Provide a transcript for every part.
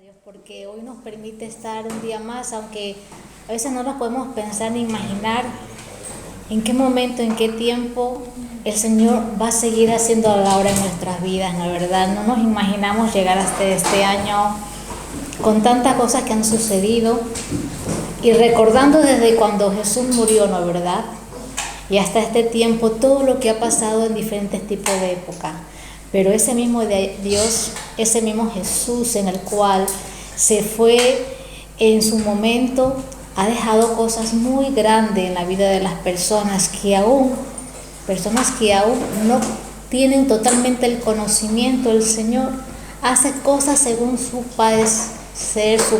Dios porque hoy nos permite estar un día más, aunque a veces no nos podemos pensar ni imaginar en qué momento, en qué tiempo el Señor va a seguir haciendo la obra en nuestras vidas, la verdad. No nos imaginamos llegar hasta este año con tantas cosas que han sucedido y recordando desde cuando Jesús murió, ¿no es verdad? Y hasta este tiempo todo lo que ha pasado en diferentes tipos de época. Pero ese mismo Dios, ese mismo Jesús en el cual se fue en su momento, ha dejado cosas muy grandes en la vida de las personas que aún no tienen totalmente el conocimiento del Señor, hace cosas según su parecer, su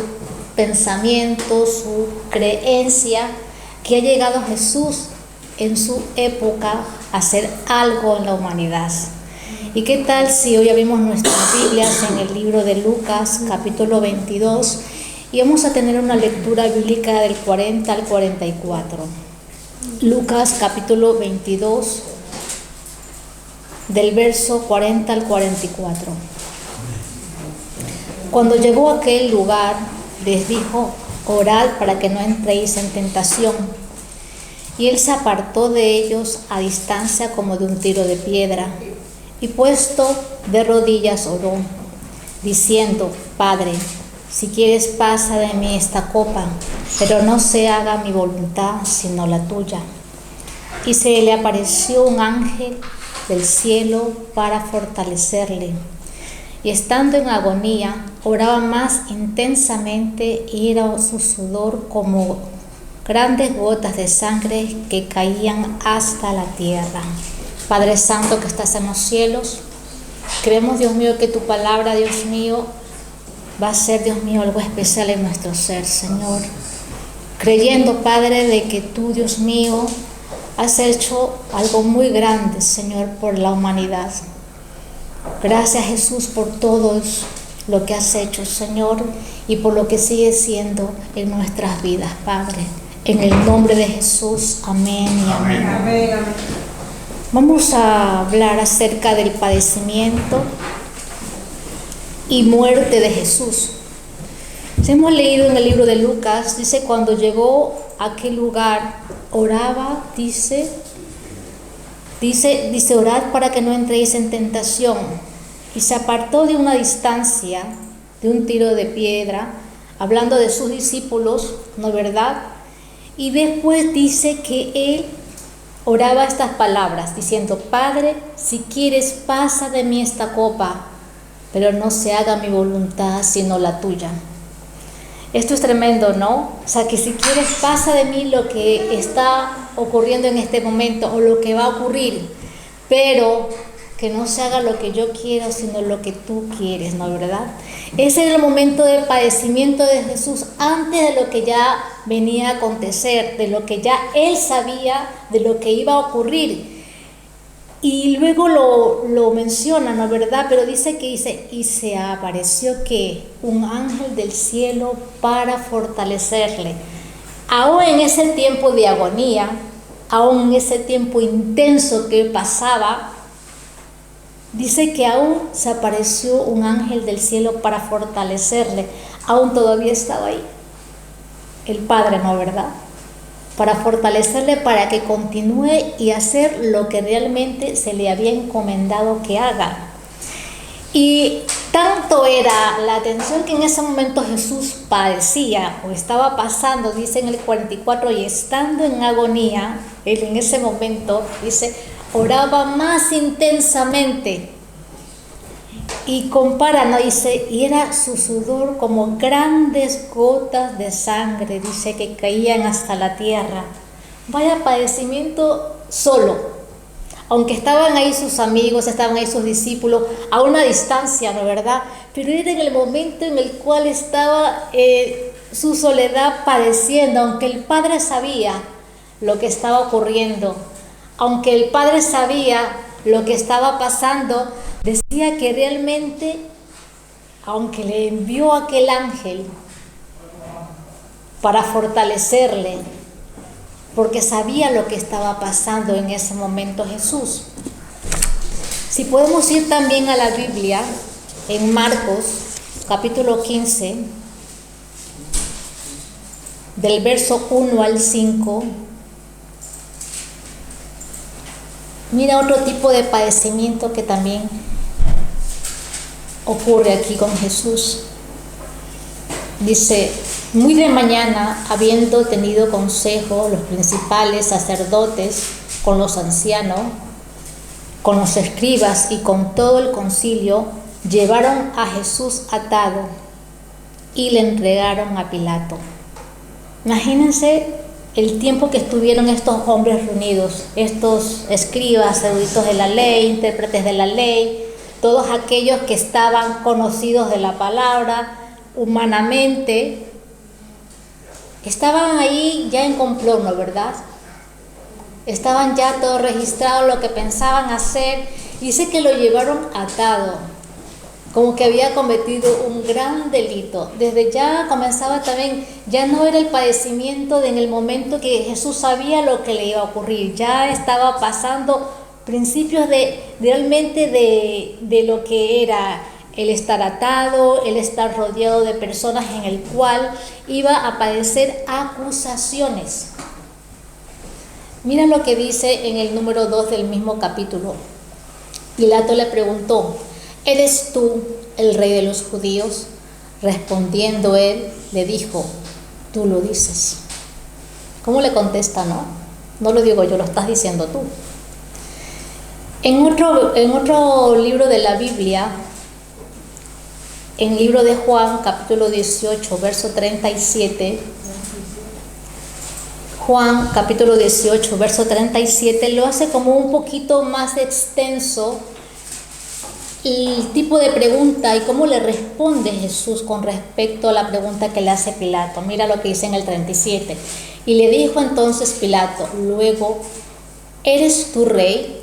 pensamiento, su creencia, que ha llegado Jesús en su época a hacer algo en la humanidad. ¿Y qué tal si hoy abrimos nuestras Biblias en el libro de Lucas, capítulo 22, y vamos a tener una lectura bíblica del 40 al 44? Lucas, capítulo 22, del verso 40 al 44. Cuando llegó a aquel lugar, les dijo: orad para que no entréis en tentación. Y él se apartó de ellos a distancia como de un tiro de piedra, y puesto de rodillas oró, diciendo: Padre, si quieres pasa de mí esta copa, pero no se haga mi voluntad sino la tuya. Y se le apareció un ángel del cielo para fortalecerle. Y estando en agonía, oraba más intensamente y era su sudor como grandes gotas de sangre que caían hasta la tierra. Padre Santo que estás en los cielos, creemos, Dios mío, que tu palabra, Dios mío, va a ser, Dios mío, algo especial en nuestro ser, Señor. Creyendo, Padre, de que tú, Dios mío, has hecho algo muy grande, Señor, por la humanidad. Gracias, Jesús, por todo lo que has hecho, Señor, y por lo que sigue siendo en nuestras vidas, Padre. En el nombre de Jesús, amén y amén. Amén, amén. Vamos a hablar acerca del padecimiento y muerte de Jesús. Hemos leído en el libro de Lucas, dice, cuando llegó a aquel lugar, oraba, dice, orad para que no entréis en tentación. Y se apartó de una distancia, de un tiro de piedra, hablando de sus discípulos, ¿no es verdad? Y después dice que él oraba estas palabras, diciendo: Padre, si quieres pasa de mí esta copa, pero no se haga mi voluntad sino la tuya. Esto es tremendo, ¿no? O sea, que si quieres pasa de mí lo que está ocurriendo en este momento o lo que va a ocurrir, pero que no se haga lo que yo quiero sino lo que tú quieres, ¿no es verdad? Ese era el momento del padecimiento de Jesús antes de lo que ya venía a acontecer, de lo que ya él sabía, de lo que iba a ocurrir. Y luego lo menciona, ¿no es verdad? Pero dice, y se apareció que un ángel del cielo para fortalecerle. Aún en ese tiempo de agonía, aún en ese tiempo intenso que pasaba, dice que aún se apareció un ángel del cielo para fortalecerle. Aún todavía estaba ahí el Padre, ¿no es verdad? Para fortalecerle, para que continúe y hacer lo que realmente se le había encomendado que haga. Y tanto era la atención que en ese momento Jesús padecía o estaba pasando, dice en el 44, y estando en agonía, él en ese momento, dice, oraba más intensamente. Y compara, ¿no? Dice, y era su sudor como grandes gotas de sangre, dice, que caían hasta la tierra. Vaya padecimiento solo. Aunque estaban ahí sus amigos, estaban ahí sus discípulos, a una distancia, ¿no es verdad? Pero era en el momento en el cual estaba su soledad padeciendo, aunque el Padre sabía lo que estaba ocurriendo. Aunque el Padre sabía lo que estaba pasando, decía que realmente, aunque le envió aquel ángel para fortalecerle, porque sabía lo que estaba pasando en ese momento Jesús. Si podemos ir también a la Biblia, en Marcos, capítulo 15, del verso 1 al 5, mira otro tipo de padecimiento que también ocurre aquí con Jesús. Dice: muy de mañana, habiendo tenido consejo los principales sacerdotes con los ancianos, con los escribas y con todo el concilio, llevaron a Jesús atado y le entregaron a Pilato. Imagínense el tiempo que estuvieron estos hombres reunidos, estos escribas, eruditos de la ley, intérpretes de la ley, todos aquellos que estaban conocidos de la palabra humanamente, estaban ahí ya en complot, ¿no, verdad? Estaban ya todo registrado lo que pensaban hacer. Dice que lo llevaron atado, como que había cometido un gran delito. Desde ya comenzaba también, ya no era el padecimiento de en el momento que Jesús sabía lo que le iba a ocurrir, ya estaba pasando principios de realmente de lo que era el estar atado, el estar rodeado de personas en el cual iba a padecer acusaciones. Mira lo que dice en el número 2 del mismo capítulo. Pilato le preguntó: ¿eres tú el rey de los judíos? Respondiendo él, le dijo: tú lo dices. ¿Cómo le contesta, no? No lo digo yo, lo estás diciendo tú. En otro libro de la Biblia, en el libro de Juan, capítulo 18, verso 37, Juan, capítulo 18, verso 37, lo hace como un poquito más extenso el tipo de pregunta y cómo le responde Jesús con respecto a la pregunta que le hace Pilato. Mira lo que dice en el 37. Y le dijo entonces Pilato: luego, ¿eres tú rey?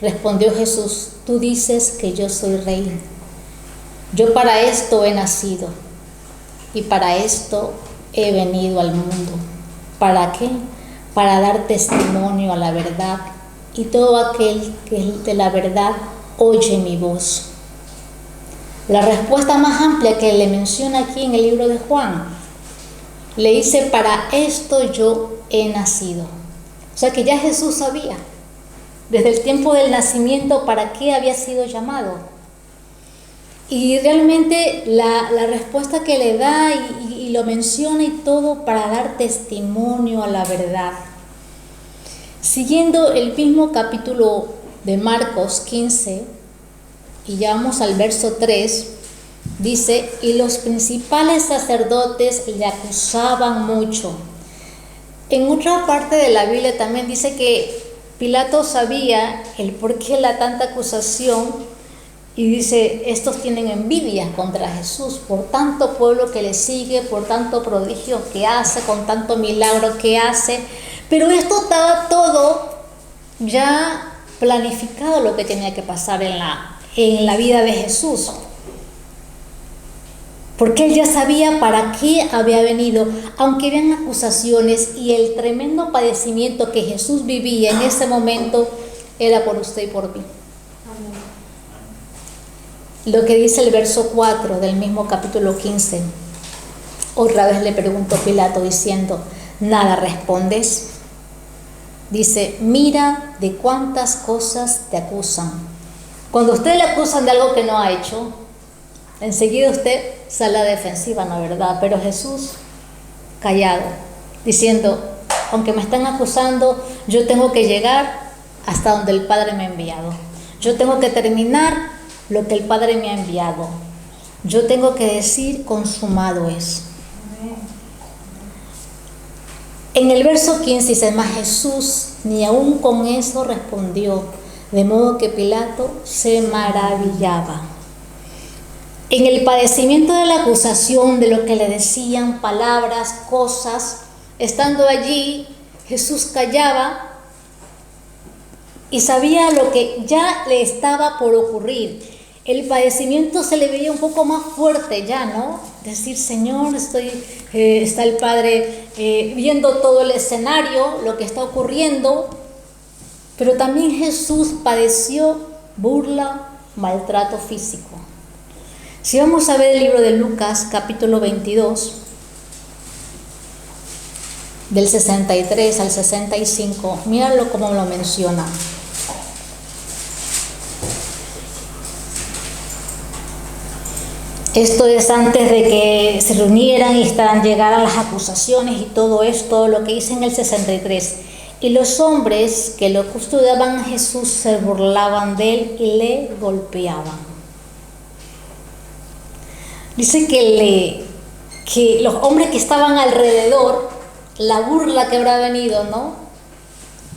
Respondió Jesús: tú dices que yo soy rey. Yo para esto he nacido y para esto he venido al mundo. ¿Para qué? Para dar testimonio a la verdad, y todo aquel que es de la verdad oye mi voz. La respuesta más amplia que le menciona aquí en el libro de Juan, le dice: para esto yo he nacido. O sea que ya Jesús sabía desde el tiempo del nacimiento para qué había sido llamado. Y realmente la respuesta que le da y lo menciona y todo para dar testimonio a la verdad. Siguiendo el mismo capítulo de Marcos 15, y ya vamos al verso 3, dice: y los principales sacerdotes le acusaban mucho. En otra parte de la Biblia también dice que Pilato sabía el por qué la tanta acusación, y dice: estos tienen envidia contra Jesús por tanto pueblo que le sigue, por tanto prodigio que hace, con tanto milagro que hace. Pero esto estaba todo ya planificado, lo que tenía que pasar en la vida de Jesús, porque él ya sabía para qué había venido, aunque habían acusaciones, y el tremendo padecimiento que Jesús vivía en ese momento era por usted y por mí. Lo que dice el verso 4 del mismo capítulo 15. Otra vez le preguntó Pilato diciendo: ¿nada respondes? Dice: mira de cuántas cosas te acusan. Cuando usted le acusan de algo que no ha hecho, enseguida usted sale a la defensiva, ¿no, verdad? Pero Jesús callado, diciendo: aunque me están acusando, yo tengo que llegar hasta donde el Padre me ha enviado. Yo tengo que terminar lo que el Padre me ha enviado. Yo tengo que decir: consumado es. En el verso 15 dice: mas Jesús ni aún con eso respondió, de modo que Pilato se maravillaba. En el padecimiento de la acusación, de lo que le decían, palabras, cosas, estando allí, Jesús callaba y sabía lo que ya le estaba por ocurrir. El padecimiento se le veía un poco más fuerte ya, ¿no? Decir: Señor, está el Padre viendo todo el escenario, lo que está ocurriendo, pero también Jesús padeció burla, maltrato físico. Si vamos a ver el libro de Lucas, capítulo 22, del 63 al 65, míralo cómo lo menciona. Esto es antes de que se reunieran y llegaran las acusaciones y todo esto, lo que dice en el 63. Y los hombres que lo custodiaban a Jesús se burlaban de él y le golpeaban. Dice que los hombres que estaban alrededor, la burla que habrá venido, ¿no?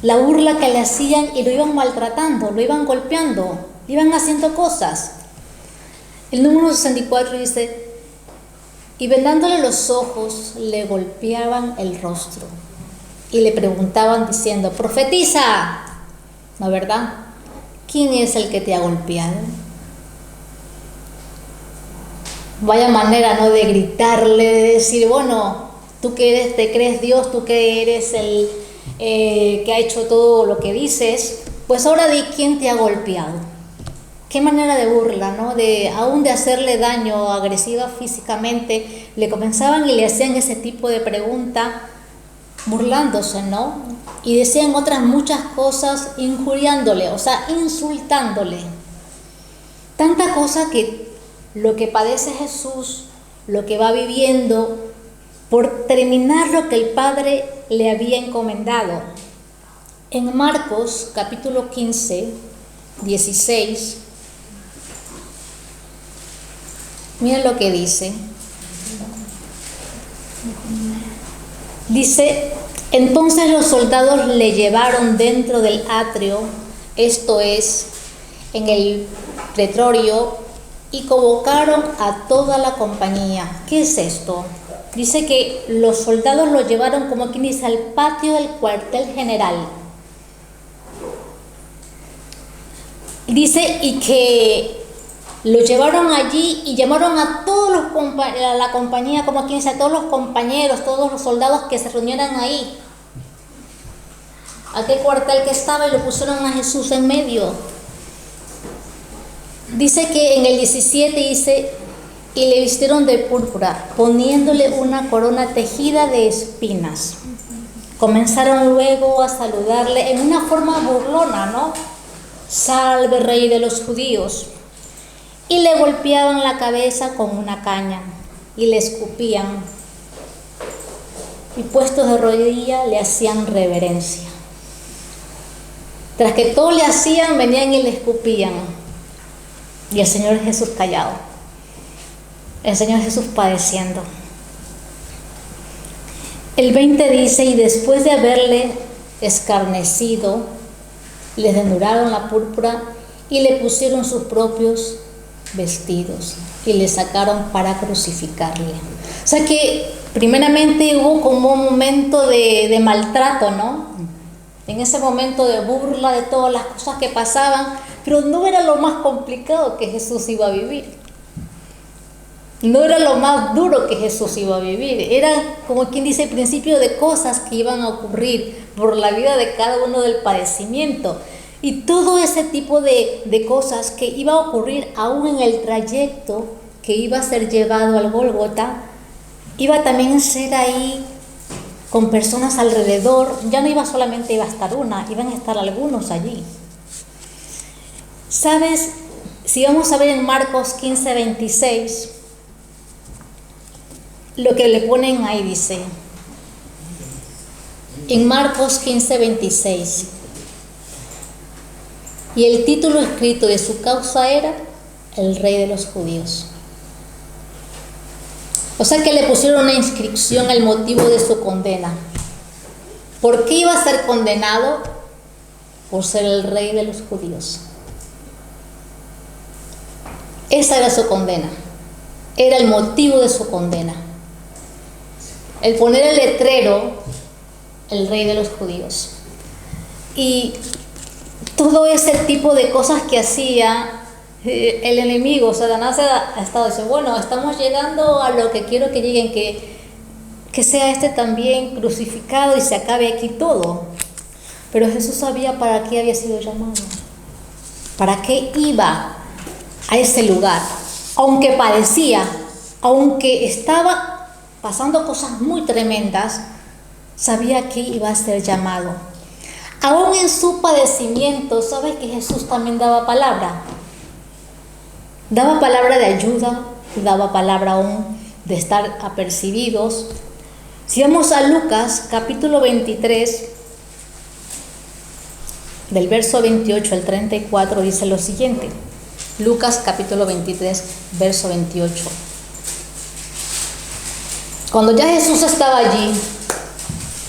La burla que le hacían y lo iban maltratando, lo iban golpeando, le iban haciendo cosas. El número 64 dice, y vendándole los ojos, le golpeaban el rostro y le preguntaban diciendo, profetiza, ¿no, verdad? ¿Quién es el que te ha golpeado? Vaya manera, ¿no?, de gritarle, de decir, bueno, tú que eres, te crees Dios, tú que eres el que ha hecho todo lo que dices, pues ahora di quién te ha golpeado. Qué manera de burla, ¿no? Aún de hacerle daño, agresiva físicamente, le comenzaban y le hacían ese tipo de pregunta, burlándose, ¿no? Y decían otras muchas cosas, injuriándole, o sea, insultándole. Tanta cosa que lo que padece Jesús, lo que va viviendo, por terminar lo que el Padre le había encomendado. En Marcos, capítulo 15, 16, miren lo que dice. Dice, entonces los soldados le llevaron dentro del atrio, esto es, en el pretorio, y convocaron a toda la compañía. ¿Qué es esto? Dice que los soldados lo llevaron, como quien dice, al patio del cuartel general. Dice, y que lo llevaron allí y llamaron a todos a la compañía, como quien dice, a todos los compañeros, todos los soldados que se reunieran ahí. Aquel cuartel que estaba, y lo pusieron a Jesús en medio. Dice que en el 17 dice, y le vistieron de púrpura, poniéndole una corona tejida de espinas. Comenzaron luego a saludarle en una forma burlona, ¿no? Salve, rey de los judíos. Y le golpeaban la cabeza con una caña y le escupían. Y puestos de rodilla le hacían reverencia. Tras que todo le hacían, venían y le escupían. Y el Señor Jesús callado. El Señor Jesús padeciendo. El 20 dice, y después de haberle escarnecido, les desnudaron la púrpura y le pusieron sus propios vestidos y le sacaron para crucificarle. O sea que primeramente hubo como un momento de maltrato, ¿no? En ese momento de burla de todas las cosas que pasaban, pero no era lo más complicado que Jesús iba a vivir. No era lo más duro que Jesús iba a vivir. Era, como quien dice, el principio de cosas que iban a ocurrir por la vida de cada uno del padecimiento. Y todo ese tipo de cosas que iba a ocurrir aún en el trayecto que iba a ser llevado al Gólgota, iba también a ser ahí con personas alrededor. Ya no iba solamente, iba a estar una, iban a estar algunos allí. ¿Sabes? Si vamos a ver en Marcos 15, 26, lo que le ponen ahí dice, en Marcos 15, 26, y el título escrito de su causa era el Rey de los Judíos. O sea que le pusieron una inscripción al motivo de su condena. ¿Por qué iba a ser condenado? Por ser el Rey de los Judíos. Esa era su condena. Era el motivo de su condena. El poner el letrero, el Rey de los Judíos. Y todo ese tipo de cosas que hacía el enemigo, Satanás, ha estado diciendo, bueno, estamos llegando a lo que quiero que lleguen, que sea este también crucificado y se acabe aquí todo. Pero Jesús sabía para qué había sido llamado, para qué iba a ese lugar. aunque padecía, aunque estaba pasando cosas muy tremendas, sabía que iba a ser llamado. Aún en su padecimiento, ¿sabes que Jesús también daba palabra? Daba palabra de ayuda, daba palabra aún de estar apercibidos. Si vamos a Lucas capítulo 23, del verso 28 al 34, dice lo siguiente. Lucas capítulo 23, verso 28. Cuando ya Jesús estaba allí,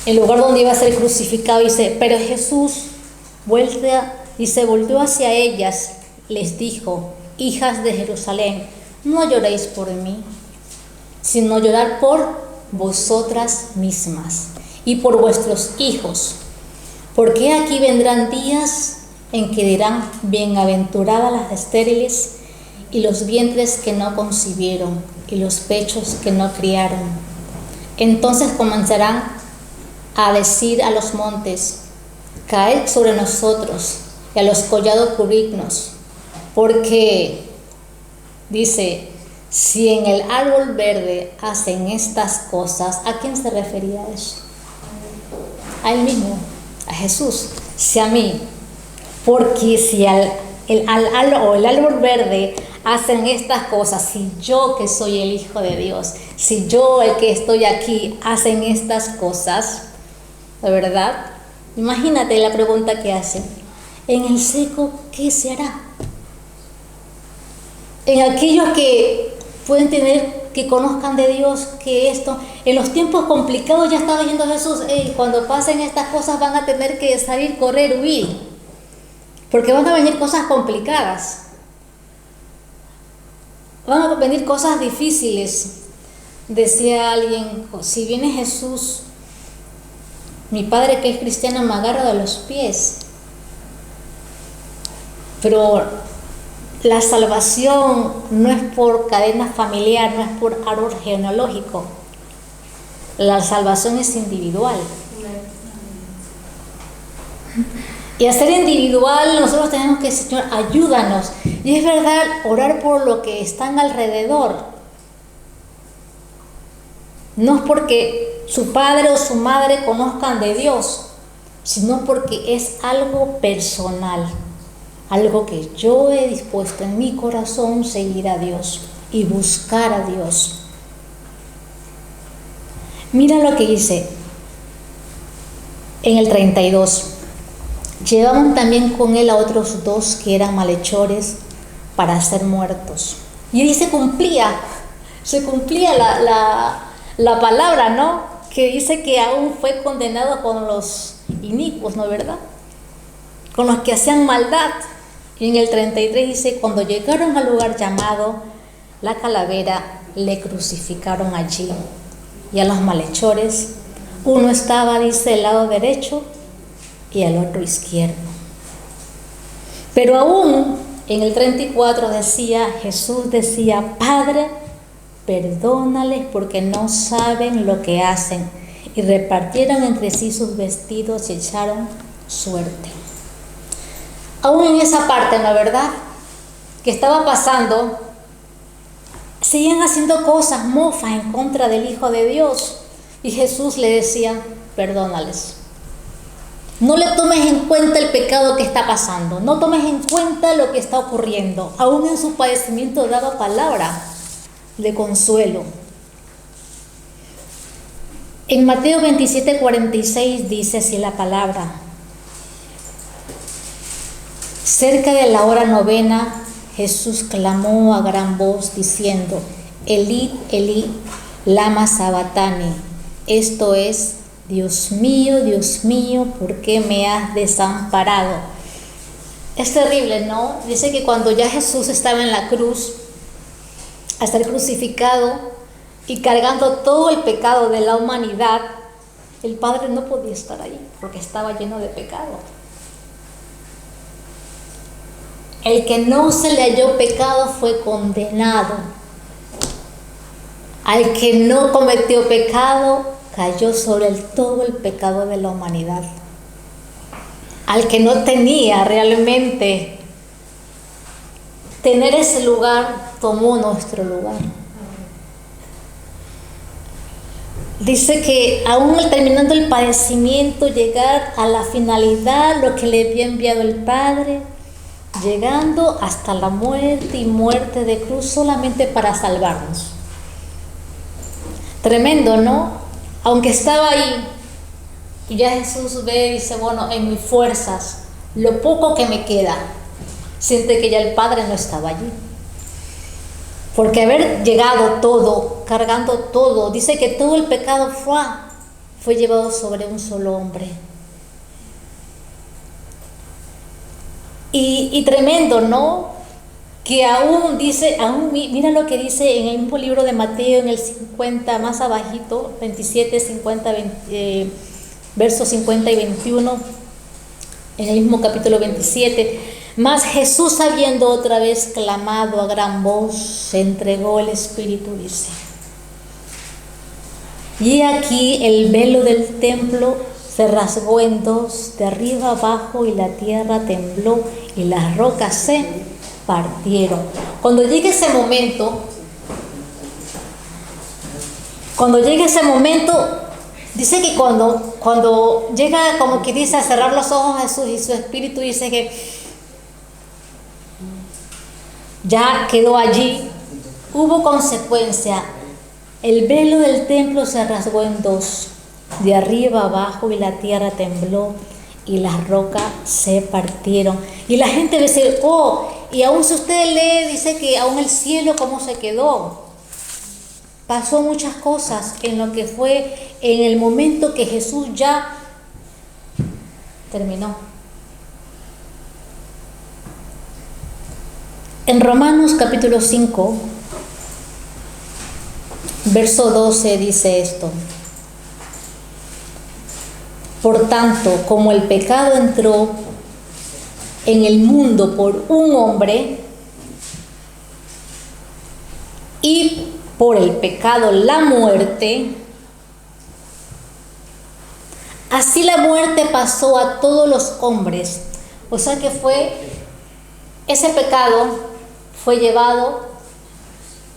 el lugar donde iba a ser crucificado, dice, pero Jesús volvió hacia ellas, les dijo, hijas de Jerusalén, no lloréis por mí, sino llorar por vosotras mismas y por vuestros hijos, porque aquí vendrán días en que dirán, bienaventuradas las estériles y los vientres que no concibieron y los pechos que no criaron. Entonces comenzarán a decir a los montes, caed sobre nosotros, y a los collados cubridnos, porque, dice, si en el árbol verde hacen estas cosas, ¿a quién se refería eso? A él mismo, a Jesús, si a mí, porque si el árbol verde hacen estas cosas, si yo que soy el Hijo de Dios, si yo el que estoy aquí hacen estas cosas, ¿de verdad? Imagínate la pregunta que hacen. En el seco, ¿qué se hará? En aquellos que pueden tener, que conozcan de Dios, que esto, en los tiempos complicados ya estaba diciendo Jesús, cuando pasen estas cosas van a tener que salir, correr, huir, porque van a venir cosas complicadas, van a venir cosas difíciles. Decía alguien, si viene Jesús, mi padre que es cristiano me agarra de los pies. Pero la salvación no es por cadena familiar, no es por árbol genealógico. La salvación es individual. Y al ser individual nosotros tenemos que, Señor, ayúdanos. Y es verdad, orar por lo que están alrededor. No es porque su padre o su madre conozcan de Dios, sino porque es algo personal, algo que yo he dispuesto en mi corazón seguir a Dios y buscar a Dios. Mira lo que dice en el 32. Llevaban también con él a otros 2 que eran malhechores para ser muertos. Y ahí se cumplía la palabra, ¿no? Que dice que aún fue condenado con los inicuos, ¿no es verdad? Con los que hacían maldad. Y en el 33 dice, cuando llegaron al lugar llamado La Calavera, le crucificaron allí. Y a los malhechores, uno estaba, dice, del lado derecho y el otro izquierdo. Pero aún en el 34 Jesús decía, Padre, perdónales porque no saben lo que hacen. Y repartieron entre sí sus vestidos y echaron suerte. Aún en esa parte, ¿no es verdad?, que estaba pasando, seguían haciendo cosas, mofas en contra del Hijo de Dios. Y Jesús le decía, perdónales. No le tomes en cuenta el pecado que está pasando, no tomes en cuenta lo que está ocurriendo. Aún en su padecimiento daba palabra de consuelo. En Mateo 27:46 dice así la palabra. Cerca de la hora 9, Jesús clamó a gran voz diciendo, Elí, Elí, lama sabactani. Esto es, Dios mío, ¿por qué me has desamparado? Es terrible, ¿no? Dice que cuando ya Jesús estaba en la cruz, al ser crucificado y cargando todo el pecado de la humanidad, el Padre no podía estar ahí porque estaba lleno de pecado. El que no se le halló pecado fue condenado. Al que no cometió pecado, cayó sobre todo el pecado de la humanidad. Al que no tenía realmente tener ese lugar, tomó nuestro lugar. Dice que aún terminando el padecimiento, llegar a la finalidad, lo que le había enviado el Padre, llegando hasta la muerte y muerte de cruz solamente para salvarnos. Tremendo, ¿no? Aunque estaba ahí, y ya Jesús ve y dice, bueno, en mis fuerzas, lo poco que me queda, siente que ya el Padre no estaba allí. Porque haber llegado todo, cargando todo, dice que todo el pecado fue llevado sobre un solo hombre. Y tremendo, ¿no? Que aún dice, mira lo que dice en el mismo libro de Mateo, en el 50, más abajito, 27, 50, 20, versos 50 y 21, en el mismo capítulo 27, mas Jesús, habiendo otra vez clamado a gran voz, se entregó el Espíritu, dice. Y aquí el velo del templo se rasgó en dos, de arriba abajo, y la tierra tembló y las rocas se partieron. Cuando llegue ese momento, dice que cuando llega, como que dice, a cerrar los ojos a Jesús y su espíritu, dice que ya quedó allí, hubo consecuencia. El velo del templo se rasgó en dos, de arriba abajo, y la tierra tembló y las rocas se partieron. Y la gente dice, y aún si usted lee, dice que aún el cielo cómo se quedó. Pasó muchas cosas en lo que fue en el momento que Jesús ya terminó. En Romanos capítulo 5, verso 12 dice esto: por tanto, como el pecado entró en el mundo por un hombre, y por el pecado la muerte, así la muerte pasó a todos los hombres. O sea que ese pecado fue llevado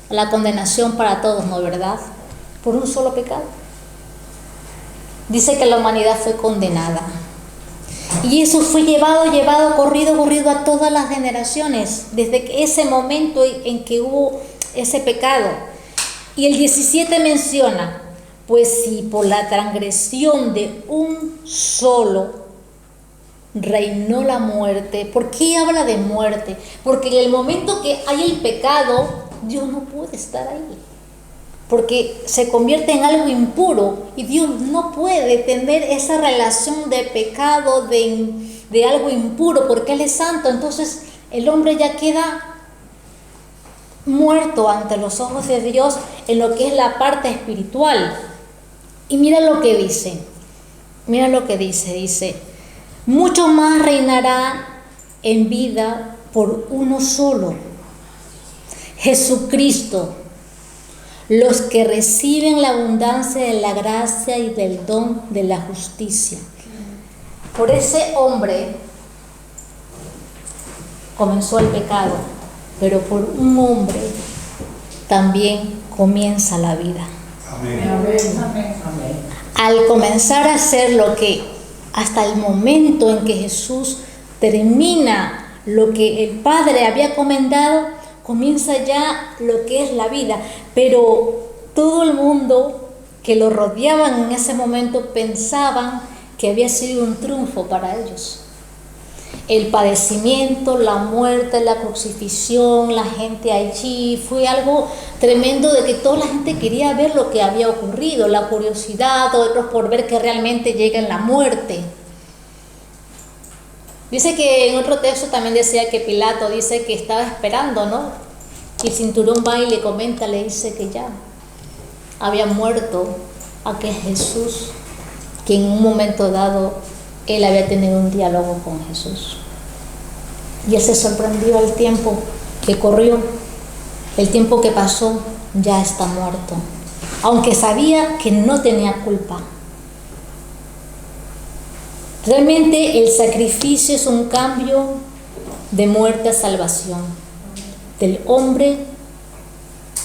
a la condenación para todos, ¿no, verdad? Por un solo pecado. Dice que la humanidad fue condenada. Y eso fue llevado, corrido a todas las generaciones, desde ese momento en que hubo ese pecado. Y el 17 menciona, pues si por la transgresión de un solo reinó la muerte. ¿Por qué habla de muerte? Porque en el momento que hay el pecado, Dios no puede estar ahí, porque se convierte en algo impuro y Dios no puede tener esa relación de pecado, de algo impuro, porque Él es santo. Entonces el hombre ya queda muerto ante los ojos de Dios en lo que es la parte espiritual. Y mira lo que dice, dice, mucho más reinará en vida por uno solo, Jesucristo, los que reciben la abundancia de la gracia y del don de la justicia. Por ese hombre comenzó el pecado, pero por un hombre también comienza la vida. Amén. Amén. Al comenzar a hacer lo que hasta el momento en que Jesús termina lo que el Padre había comendado, comienza ya lo que es la vida. Pero todo el mundo que lo rodeaban en ese momento pensaban que había sido un triunfo para ellos. El padecimiento, la muerte, la crucifixión, la gente allí, fue algo tremendo, de que toda la gente quería ver lo que había ocurrido, la curiosidad, otros por ver que realmente llega en la muerte. Dice que en otro texto también decía que Pilato dice que estaba esperando, ¿no? Y el cinturón va y le comenta, le dice que ya había muerto aquel Jesús, que en un momento dado él había tenido un diálogo con Jesús. Y él se sorprendió al tiempo que corrió, el tiempo que pasó, ya está muerto, aunque sabía que no tenía culpa. Realmente el sacrificio es un cambio de muerte a salvación. del hombre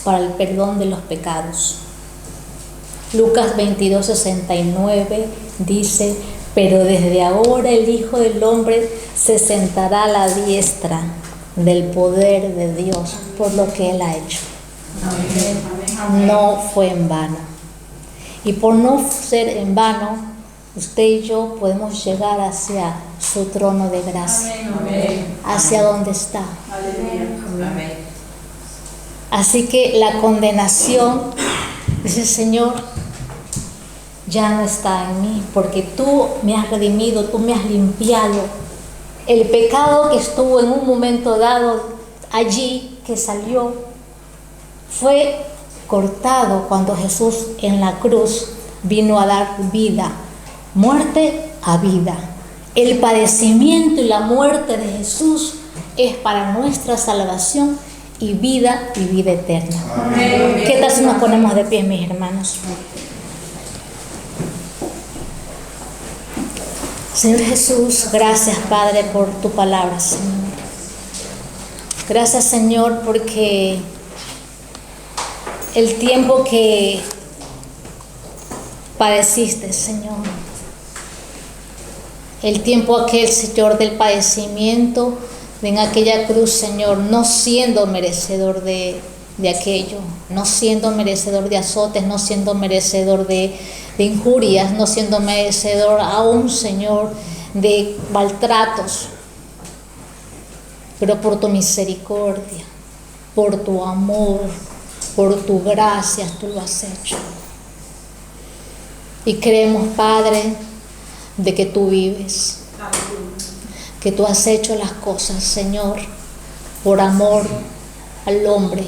para el perdón de los pecados. Lucas 22:69 dice: pero desde ahora el Hijo del Hombre se sentará a la diestra del poder de Dios por lo que Él ha hecho. Amén. No fue en vano. Y por no ser en vano, usted y yo podemos llegar hacia su trono de gracia. Amén. Hacia donde está. Amén. Así que la condenación, dice el Señor, ya no está en mí, porque tú me has redimido, tú me has limpiado. El pecado que estuvo en un momento dado allí, que salió, fue cortado cuando Jesús en la cruz vino a dar vida, muerte a vida. El padecimiento y la muerte de Jesús es para nuestra salvación y vida eterna. Amén. ¿Qué tal si nos ponemos de pie, mis hermanos? Señor Jesús, gracias, Padre, por tu palabra, Señor. Gracias, Señor, porque el tiempo que padeciste, Señor, el tiempo aquel, Señor, del padecimiento en aquella cruz, Señor, no siendo merecedor de aquello, no siendo merecedor de azotes, no siendo merecedor de injurias, no siendo merecedor aún, Señor, de maltratos, pero por tu misericordia, por tu amor, por tu gracia, tú lo has hecho. Y creemos, Padre, de que tú vives, que tú has hecho las cosas, Señor, por amor al hombre,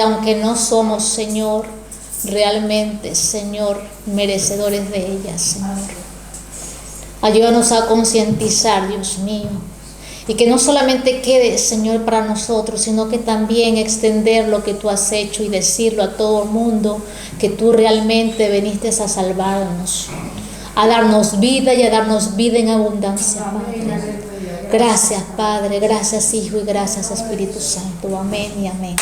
aunque no somos, Señor, realmente, Señor, merecedores de ellas, Señor. Ayúdanos a concientizar, Dios mío, y que no solamente quede, Señor, para nosotros, sino que también extender lo que tú has hecho y decirlo a todo el mundo, que tú realmente viniste a salvarnos, a darnos vida y a darnos vida en abundancia, Padre. Gracias, Padre, gracias, Hijo, y gracias, Espíritu Santo. Amén y amén.